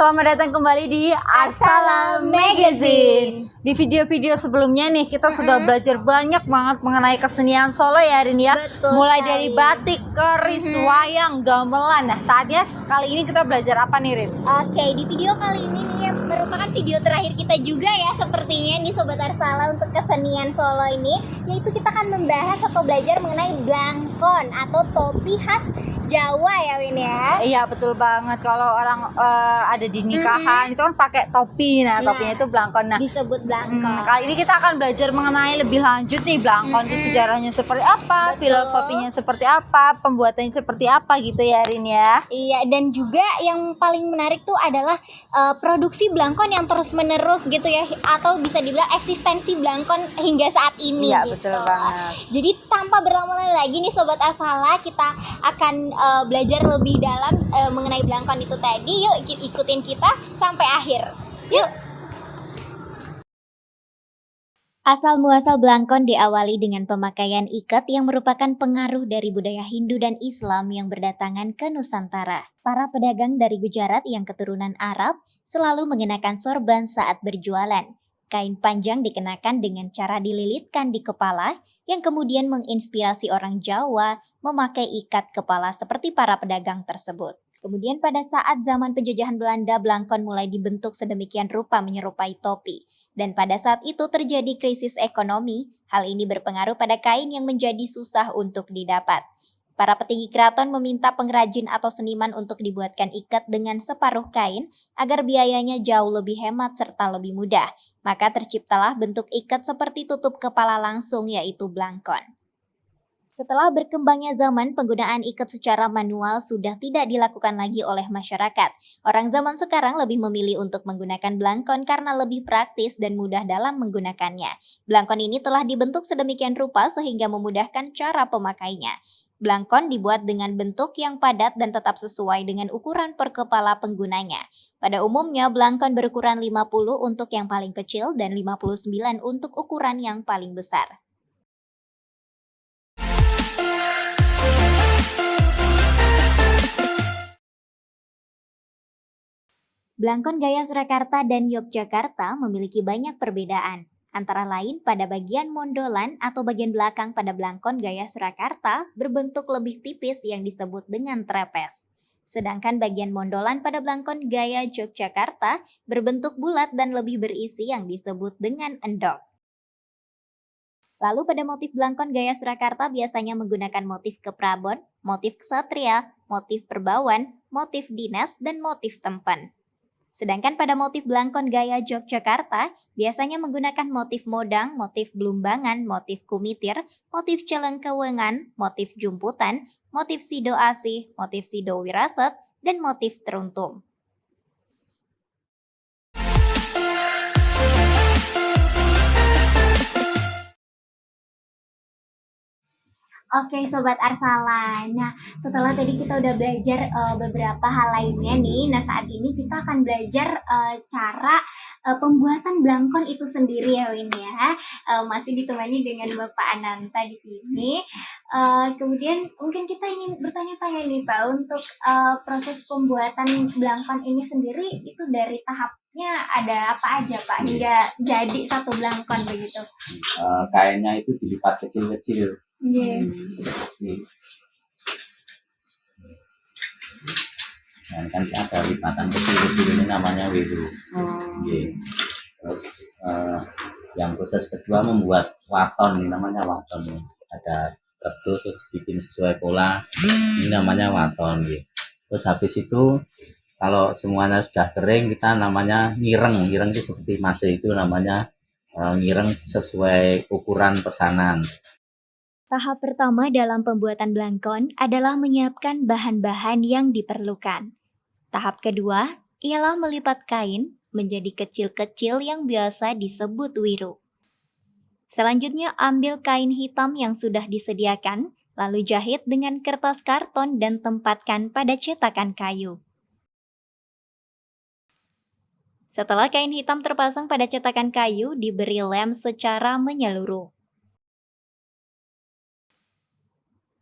selamat datang kembali di Artsalam Magazine. Di video-video sebelumnya nih kita sudah belajar banyak banget mengenai kesenian Solo ya Rin ya. Betul Mulai sekali. dari batik, keris, wayang, gamelan. Nah saatnya kali ini kita belajar apa nih Rin? Oke, di video kali ini nih merupakan video terakhir kita juga ya sepertinya nih Sobat Arsala untuk kesenian Solo ini, yaitu kita akan membahas atau belajar mengenai blangkon atau topi khas Jawa ya Win ya. Iya betul banget, kalau orang ada di nikahan itu kan pakai topi. Nah topinya itu blangkon. Nah Disebut blangkon. kali ini kita akan belajar mengenai lebih lanjut nih blangkon itu sejarahnya seperti apa, Betul. filosofinya seperti apa, pembuatannya seperti apa gitu ya Rin ya. Iya, dan juga yang paling menarik tuh adalah produksi blangkon yang terus menerus gitu ya, atau bisa dibilang eksistensi blangkon hingga saat ini. Iya gitu. betul banget. Jadi tanpa berlama-lama lagi nih Sobat Arsala, kita akan belajar lebih dalam mengenai blangkon itu tadi. Yuk ikutin kita sampai akhir. Yuk. Asal muasal blangkon diawali dengan pemakaian ikat yang merupakan pengaruh dari budaya Hindu dan Islam yang berdatangan ke Nusantara. Para pedagang dari Gujarat yang keturunan Arab selalu mengenakan sorban saat berjualan. Kain panjang dikenakan dengan cara dililitkan di kepala yang kemudian menginspirasi orang Jawa memakai ikat kepala seperti para pedagang tersebut. Kemudian pada saat zaman penjajahan Belanda, blangkon mulai dibentuk sedemikian rupa menyerupai topi. Dan pada saat itu terjadi krisis ekonomi, hal ini berpengaruh pada kain yang menjadi susah untuk didapat. Para petinggi keraton meminta pengrajin atau seniman untuk dibuatkan ikat dengan separuh kain agar biayanya jauh lebih hemat serta lebih mudah. Maka terciptalah bentuk ikat seperti tutup kepala langsung, yaitu blangkon. Setelah berkembangnya zaman, penggunaan ikat secara manual sudah tidak dilakukan lagi oleh masyarakat. Orang zaman sekarang lebih memilih untuk menggunakan blangkon karena lebih praktis dan mudah dalam menggunakannya. Blangkon ini telah dibentuk sedemikian rupa sehingga memudahkan cara pemakainya. Blangkon dibuat dengan bentuk yang padat dan tetap sesuai dengan ukuran per kepala penggunanya. Pada umumnya, blangkon berukuran 50 untuk yang paling kecil dan 59 untuk ukuran yang paling besar. Blangkon gaya Surakarta dan Yogyakarta memiliki banyak perbedaan. Antara lain pada bagian mondolan atau bagian belakang pada blangkon gaya Surakarta berbentuk lebih tipis yang disebut dengan trapez. Sedangkan bagian mondolan pada blangkon gaya Yogyakarta berbentuk bulat dan lebih berisi yang disebut dengan endok. Lalu pada motif blangkon gaya Surakarta biasanya menggunakan motif keprabon, motif ksatria, motif perbawan, motif dinas, dan motif tempen. Sedangkan pada motif blangkon gaya Yogyakarta biasanya menggunakan motif modang, motif blumbangan, motif kumitir, motif celengkewengan, motif jumputan, motif sido asih, motif sido wirasat, dan motif teruntum. Oke Sobat Arsala, nah setelah tadi kita udah belajar beberapa hal lainnya nih, nah saat ini kita akan belajar cara pembuatan blangkon itu sendiri ya Win ya. Masih ditemani dengan Bapak Ananta di sini. Kemudian mungkin kita ingin bertanya-tanya nih Pak, untuk proses pembuatan blangkon ini sendiri itu dari tahapnya ada apa aja Pak hingga jadi satu blangkon begitu? Kainnya itu dilipat kecil-kecil. Yeah. Nah, kan ada lipatan kecil-kecil ini namanya wiru. Terus yang proses kedua membuat waton, ini namanya waton. Ada kerdus terus bikin sesuai pola, ini namanya waton. Terus habis itu kalau semuanya sudah kering kita namanya ngireng. Ngireng itu seperti masih itu namanya ngireng sesuai ukuran pesanan. Tahap pertama dalam pembuatan blangkon adalah menyiapkan bahan-bahan yang diperlukan. Tahap kedua ialah melipat kain menjadi kecil-kecil yang biasa disebut wiru. Selanjutnya ambil kain hitam yang sudah disediakan, lalu jahit dengan kertas karton dan tempatkan pada cetakan kayu. Setelah kain hitam terpasang pada cetakan kayu, diberi lem secara menyeluruh.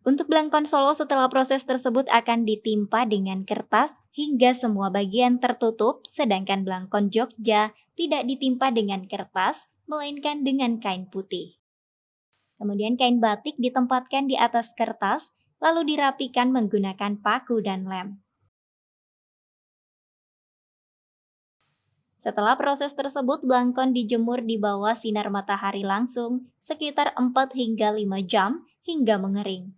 Untuk Blangkon Solo setelah proses tersebut akan ditimpa dengan kertas hingga semua bagian tertutup, sedangkan Blangkon Jogja tidak ditimpa dengan kertas, melainkan dengan kain putih. Kemudian kain batik ditempatkan di atas kertas, lalu dirapikan menggunakan paku dan lem. Setelah proses tersebut, Blangkon dijemur di bawah sinar matahari langsung sekitar 4 hingga 5 jam hingga mengering.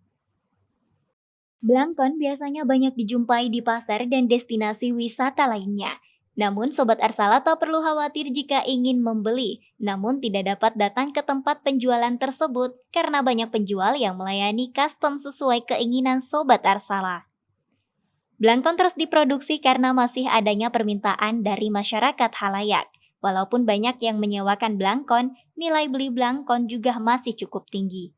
Blangkon biasanya banyak dijumpai di pasar dan destinasi wisata lainnya. Namun Sobat Arsala tak perlu khawatir jika ingin membeli, namun tidak dapat datang ke tempat penjualan tersebut karena banyak penjual yang melayani custom sesuai keinginan Sobat Arsala. Blangkon terus diproduksi karena masih adanya permintaan dari masyarakat halayak. Walaupun banyak yang menyewakan Blangkon, nilai beli Blangkon juga masih cukup tinggi.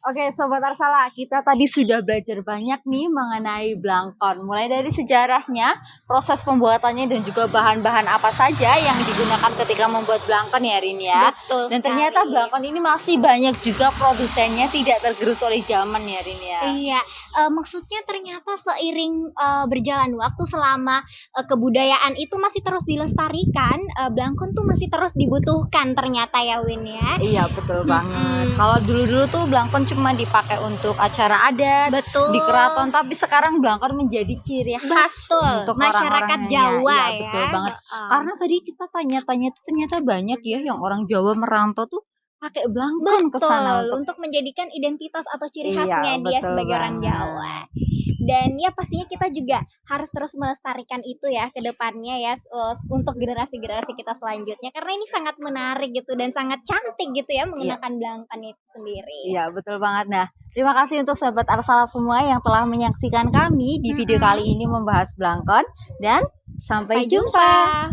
Oke, Sobat Arsala, kita tadi sudah belajar banyak nih mengenai Blangkon. Mulai dari sejarahnya, proses pembuatannya, dan juga bahan-bahan apa saja yang digunakan ketika membuat Blangkon ya, Rin ya. Betul Dan sekali. ternyata Blangkon ini masih banyak juga produsennya tidak tergerus oleh zaman ya, Rin ya. Iya, maksudnya ternyata seiring berjalan waktu selama kebudayaan itu masih terus dilestarikan, Blangkon tuh masih terus dibutuhkan ternyata ya Win ya. Iya, betul banget. Kalau dulu-dulu tuh Blangkon cuma dipakai untuk acara adat, Betul. di keraton, tapi sekarang Blangkon menjadi ciri khas Betul, untuk masyarakat orang-orang Jawa Iya, ya. betul banget. Heeh. Karena tadi kita tanya-tanya tuh ternyata banyak ya yang orang Jawa merantau tuh pakai Blangkon ke sana Betul, untuk untuk menjadikan identitas atau ciri Iya, khasnya dia betul sebagai orang banget. Jawa. Dan ya pastinya kita juga harus terus melestarikan itu ya ke depannya ya untuk generasi-generasi kita selanjutnya karena ini sangat menarik gitu dan sangat cantik gitu ya menggunakan Blangkon itu sendiri. Iya, betul banget. Nah, terima kasih untuk Sobat Arsala semua yang telah menyaksikan kami di video kali ini membahas Blangkon, dan sampai jumpa.